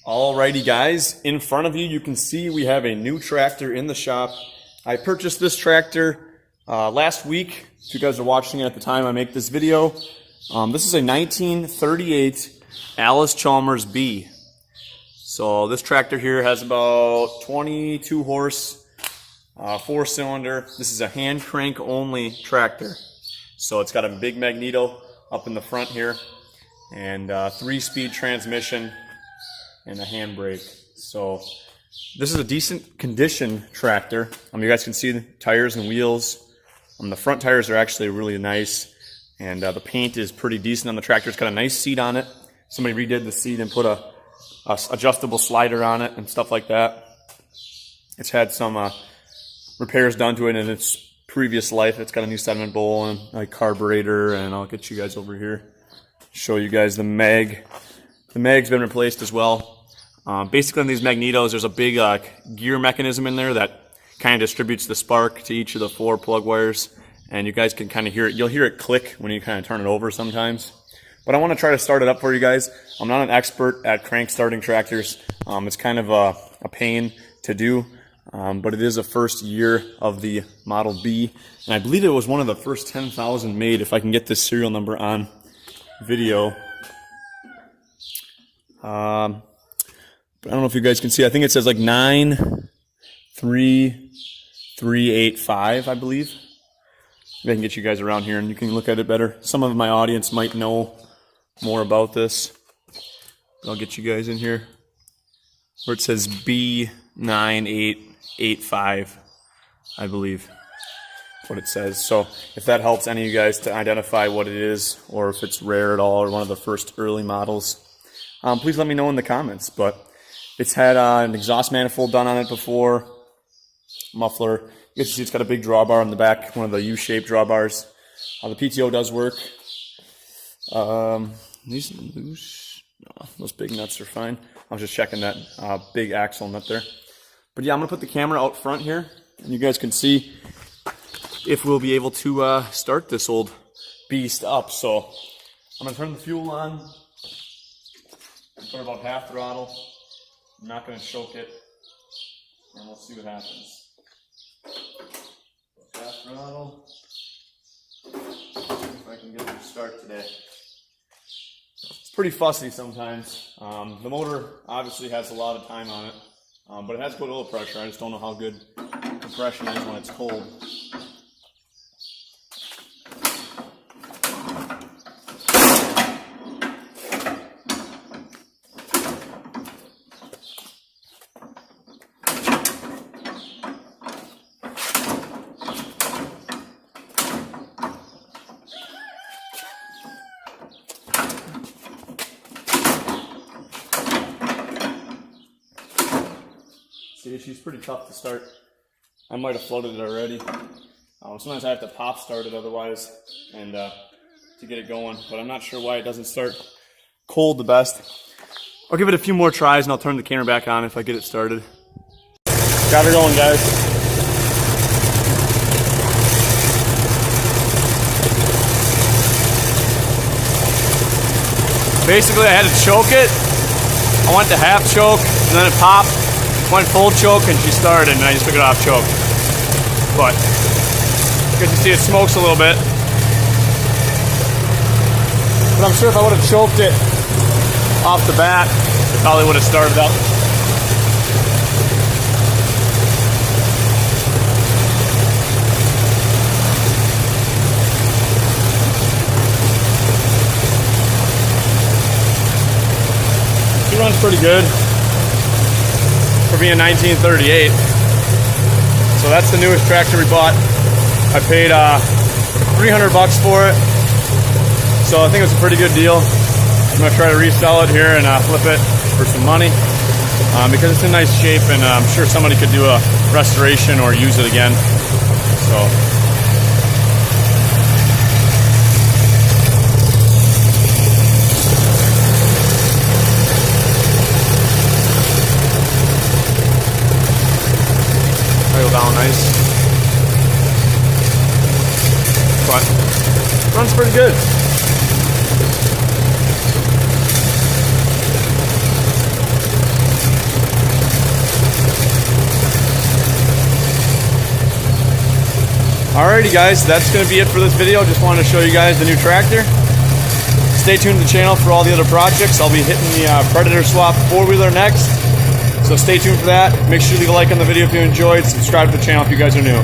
Alrighty guys, in front of you, you can see we have a new tractor in the shop. I purchased this tractor last week. If you guys are watching it at the time I make this video. This is a 1938 Allis Chalmers B. So this tractor here has about 22 horse, 4-cylinder. This is a hand crank only tractor. So it's got a big magneto up in the front here and 3-speed transmission and a handbrake. So this is a decent condition tractor. You guys can see the tires and wheels. The front tires are actually really nice, and the paint is pretty decent on the tractor. It's got a nice seat on it. Somebody redid the seat and put a adjustable slider on it and stuff like that. It's had some repairs done to it in its previous life. It's got a new sediment bowl and a carburetor, and I'll get you guys over here, show you guys the mag. The mag's been replaced as well. Basically on these magnetos, there's a big gear mechanism in there that kind of distributes the spark to each of the 4 plug wires, and you guys can kind of hear it. You'll hear it click when you kind of turn it over sometimes. But I want to try to start it up for you guys. I'm not an expert at crank starting tractors. It's kind of a pain to do, but it is the first year of the Model B, and I believe it was one of the first 10,000 made, if I can get this serial number on video. But I don't know if you guys can see. I think it says like 93385, I believe. Maybe I can get you guys around here and you can look at it better. Some of my audience might know more about this. I'll get you guys in here where it says B9885, I believe. What it says. So if that helps any of you guys to identify what it is, or if it's rare at all, or one of the first early models, please let me know in the comments. But it's had an exhaust manifold done on it before, muffler. You can see it's got a big drawbar on the back, one of the U-shaped drawbars. The PTO does work. These loose. No, those big nuts are fine. I was just checking that big axle nut there. But yeah, I'm gonna put the camera out front here, and you guys can see if we'll be able to start this old beast up. So I'm gonna turn the fuel on. Put about half throttle. I'm not going to choke it, and we'll see what happens. Half throttle. See if I can get it to start today. It's pretty fussy sometimes. The motor obviously has a lot of time on it, but it has good oil pressure. I just don't know how good compression is when it's cold. See, she's pretty tough to start. I might have floated it already. Sometimes I have to pop start it otherwise, and to get it going, but I'm not sure why it doesn't start cold the best. I'll give it a few more tries and I'll turn the camera back on if I get it started. Got her going, guys. Basically I had to choke it. I went to half choke and then it popped. Went full choke and she started, and I just took it off choke. But you can see it smokes a little bit. But I'm sure if I would have choked it off the bat, it probably would have started up. She runs pretty good for being 1938. So that's the newest tractor we bought. I paid $300 for it. So I think it's a pretty good deal. I'm gonna try to resell it here and flip it for some money because it's in nice shape, and I'm sure somebody could do a restoration or use it again. So down nice, but runs pretty good. Alrighty guys, that's going to be it for this video. Just wanted to show you guys the new tractor. Stay tuned to the channel for all the other projects. I'll be hitting the Predator Swap 4-wheeler next. So stay tuned for that. Make sure you leave a like on the video if you enjoyed. Subscribe to the channel if you guys are new.